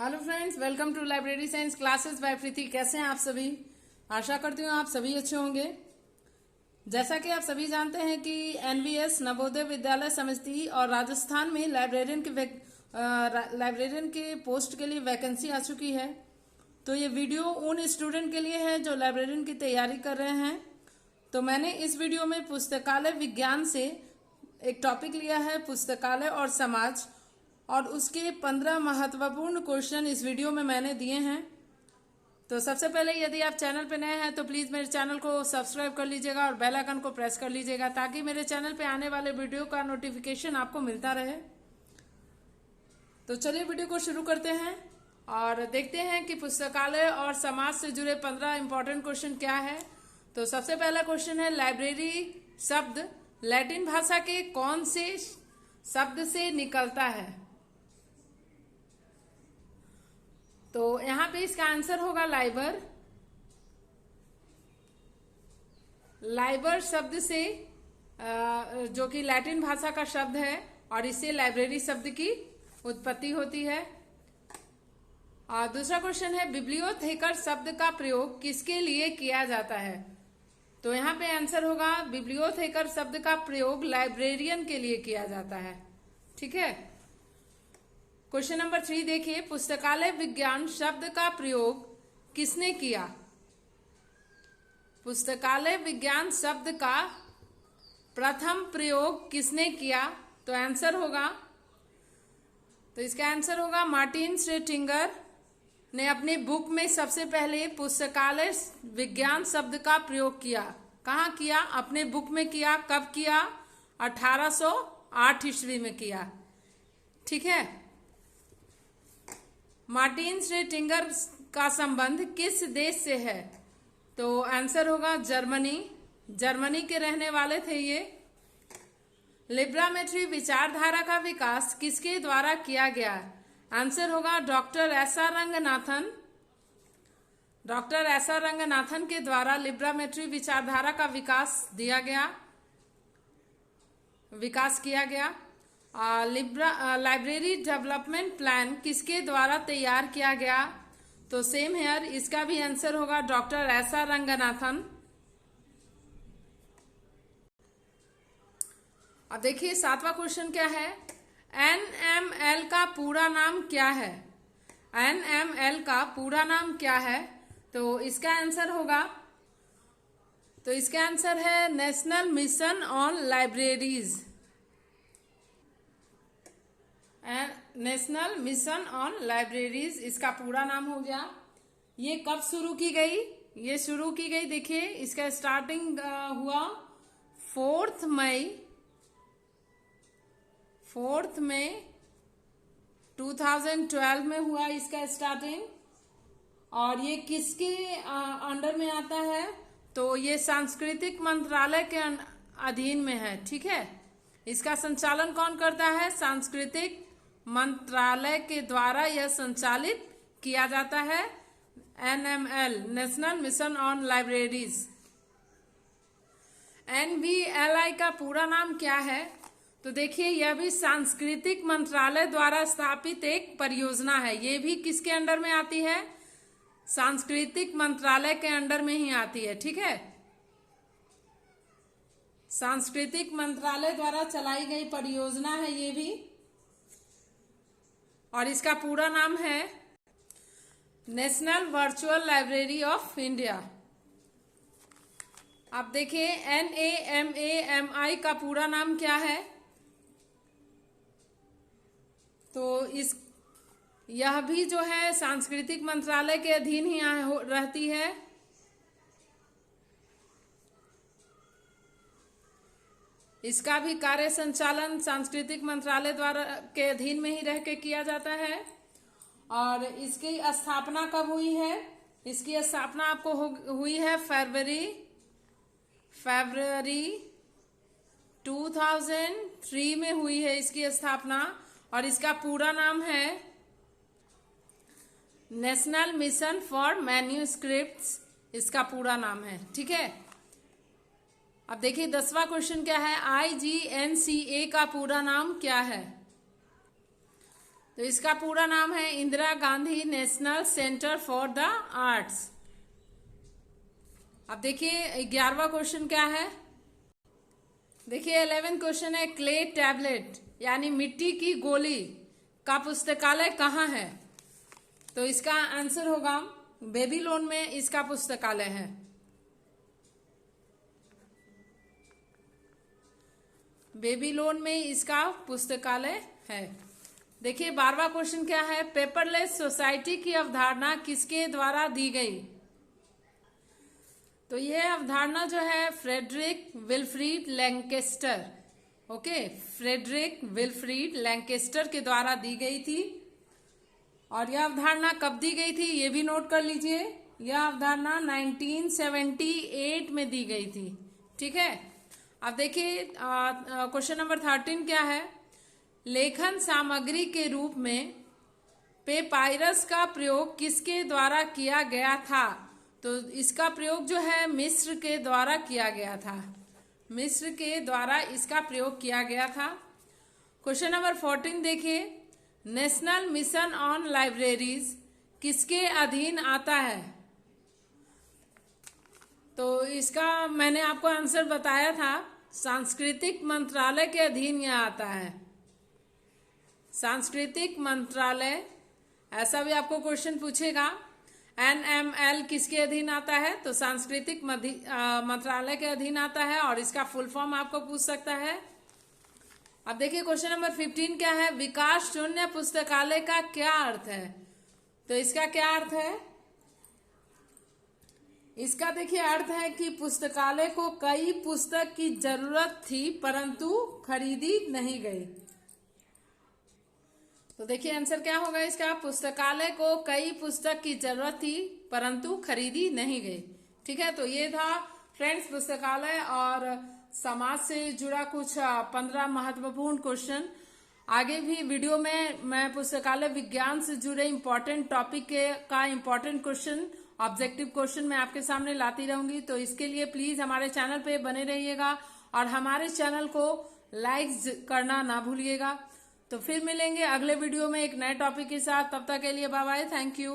Hello friends, welcome to library science classes by Preeti. कैसे हैं आप सभी? आशा करती हूँ आप सभी अच्छे होंगे। जैसा कि आप सभी जानते हैं कि एनवीएस नवोदय विद्यालय समिति और राजस्थान में लाइब्रेरियन के पोस्ट के लिए वैकेंसी आ चुकी है। तो ये वीडियो उन स्टूडेंट के लिए है जो लाइब्रेरियन की तैयारी कर रहे हैं। तो मैंने इस वीडियो में पुस्तकालय विज्ञान से एक टॉपिक लिया है, पुस्तकालय और समाज, और उसके 15 महत्वपूर्ण क्वेश्चन इस वीडियो में मैंने दिए हैं। तो सबसे पहले यदि आप चैनल पर नए हैं तो प्लीज़ मेरे चैनल को सब्सक्राइब कर लीजिएगा और बेल आइकन को प्रेस कर लीजिएगा ताकि मेरे चैनल पे आने वाले वीडियो का नोटिफिकेशन आपको मिलता रहे। तो चलिए वीडियो को शुरू करते हैं और देखते हैं कि पुस्तकालय और समाज से जुड़े 15 इंपॉर्टेंट क्वेश्चन क्या है। तो सबसे पहला क्वेश्चन है, लाइब्रेरी शब्द लैटिन भाषा के कौन से शब्द से निकलता है? तो यहां पे इसका आंसर होगा लाइबर। लाइबर शब्द से जो कि लैटिन भाषा का शब्द है और इससे लाइब्रेरी शब्द की उत्पत्ति होती है। और दूसरा क्वेश्चन है, बिब्लियोथेकर शब्द का प्रयोग किसके लिए किया जाता है? तो यहाँ पे आंसर होगा, बिब्लियोथेकर शब्द का प्रयोग लाइब्रेरियन के लिए किया जाता है। ठीक है। क्वेश्चन नंबर 3 देखिए, पुस्तकालय विज्ञान शब्द का प्रयोग किसने किया? पुस्तकालय विज्ञान शब्द का प्रथम प्रयोग किसने किया? तो आंसर होगा, तो इसका आंसर होगा मार्टिन श्रेटिंगर ने अपनी बुक में सबसे पहले पुस्तकालय विज्ञान शब्द का प्रयोग किया। कहाँ किया? अपने बुक में किया। कब किया? 1808 ईस्वी में किया। ठीक है। मार्टिन श्रेटिंगर का संबंध किस देश से है? तो आंसर होगा जर्मनी। जर्मनी के रहने वाले थे ये। लिब्रामेट्री विचारधारा का विकास किसके द्वारा किया गया? आंसर होगा doctor SR. Ranganathan. Doctor SR. Ranganathan के द्वारा लिब्रामेट्री विचारधारा का विकास किया गया। लाइब्रेरी डेवलपमेंट प्लान किसके द्वारा तैयार किया गया? तो सेम हेयर, इसका भी आंसर होगा डॉक्टर एस.आर. रंगनाथन। अब देखिए 7वां क्वेश्चन क्या है, एनएमएल का पूरा नाम क्या है? एनएमएल का पूरा नाम क्या है? तो इसका आंसर होगा, तो इसका आंसर है national mission on libraries. National mission on libraries इसका पूरा नाम हो गया। ये कब शुरू की गई? ये शुरू की गई, देखिए इसका स्टार्टिंग हुआ 4 मई 2012 में हुआ इसका स्टार्टिंग। और ये किसके अंडर में आता है? तो ये सांस्कृतिक मंत्रालय के अधीन में है। ठीक है। इसका संचालन कौन करता है? सांस्कृतिक मंत्रालय के द्वारा यह संचालित किया जाता है। NML, national mission on libraries. NVLI का पूरा नाम क्या है? तो देखिए यह भी सांस्कृतिक मंत्रालय द्वारा स्थापित एक परियोजना है। ये भी किसके अंडर में आती है? सांस्कृतिक मंत्रालय के अंडर में ही आती है। ठीक है। सांस्कृतिक मंत्रालय द्वारा चलाई गई परियोजना है ये भी, और इसका पूरा नाम है national virtual library of India. अब देखिए NAMAMI का पूरा नाम क्या है? तो यह भी जो है सांस्कृतिक मंत्रालय के अधीन ही रहती है। इसका भी कार्य संचालन सांस्कृतिक मंत्रालय द्वारा के अधीन में ही रह के किया जाता है। और इसकी स्थापना कब हुई है? इसकी स्थापना आपको हुई है फरवरी 2003 में हुई है इसकी स्थापना। और इसका पूरा नाम है नेशनल मिशन फॉर मैन्यूस्क्रिप्ट्स, इसका पूरा नाम है। ठीक है। अब देखिए 10वां क्वेश्चन क्या है, IGNCA का पूरा नाम क्या है? तो इसका पूरा नाम है Indira Gandhi national centre for the arts. अब देखिए 11वां क्वेश्चन क्या है। देखिए 11वां क्वेश्चन है क्ले टैबलेट यानी मिट्टी की गोली का पुस्तकालय कहाँ है। तो इसका आंसर होगा बेबीलोन में इसका पुस्तकालय है। बेबीलोन में इसका पुस्तकालय है। देखिए 12वां क्वेश्चन क्या है। पेपरलेस सोसाइटी की अवधारणा किसके द्वारा दी गई। तो यह अवधारणा जो है Frederick Wilfrid Lancaster, okay, Frederick Wilfrid Lancaster के द्वारा दी गई थी। और यह अवधारणा कब दी गई थी ये भी नोट कर लीजिए। यह अवधारणा 1978 में दी गई थी। ठीक है। अब देखिए क्वेश्चन नंबर 13 क्या है। लेखन सामग्री के रूप में पेपायरस का प्रयोग किसके द्वारा किया गया था। तो इसका प्रयोग जो है मिस्र के द्वारा किया गया था। मिस्र के द्वारा इसका प्रयोग किया गया था। क्वेश्चन नंबर 14 देखिए। नेशनल मिशन ऑन लाइब्रेरीज किसके अधीन आता है। तो इसका मैंने आपको आंसर बताया था, सांस्कृतिक मंत्रालय के अधीन यह आता है। सांस्कृतिक मंत्रालय, ऐसा भी आपको क्वेश्चन पूछेगा। NML किसके अधीन आता है। तो सांस्कृतिक मंत्रालय के अधीन आता है और इसका फुल फॉर्म आपको पूछ सकता है। अब देखिए क्वेश्चन नंबर 15 क्या है। विकास शून्य पुस्तकालय का क्या अर्थ है। तो इसका क्या अर्थ है। इसका देखिए अर्थ है कि पुस्तकालय को कई पुस्तक की जरूरत थी परंतु खरीदी नहीं गई। तो देखिए आंसर क्या होगा इसका। पुस्तकालय को कई पुस्तक की जरूरत थी परंतु खरीदी नहीं गई। ठीक है। तो ये था फ्रेंड्स पुस्तकालय और समाज से जुड़ा कुछ 15 महत्वपूर्ण क्वेश्चन। आगे भी वीडियो में मैं पुस्तकालय विज्ञान से जुड़े इम्पोर्टेंट टॉपिक का इम्पोर्टेंट क्वेश्चन, ऑब्जेक्टिव क्वेश्चन मैं आपके सामने लाती रहूंगी। तो इसके लिए प्लीज हमारे चैनल पे बने रहिएगा और हमारे चैनल को लाइक करना ना भूलिएगा। तो फिर मिलेंगे अगले वीडियो में एक नए टॉपिक के साथ। तब तक के लिए बाय बाय, थैंक यू।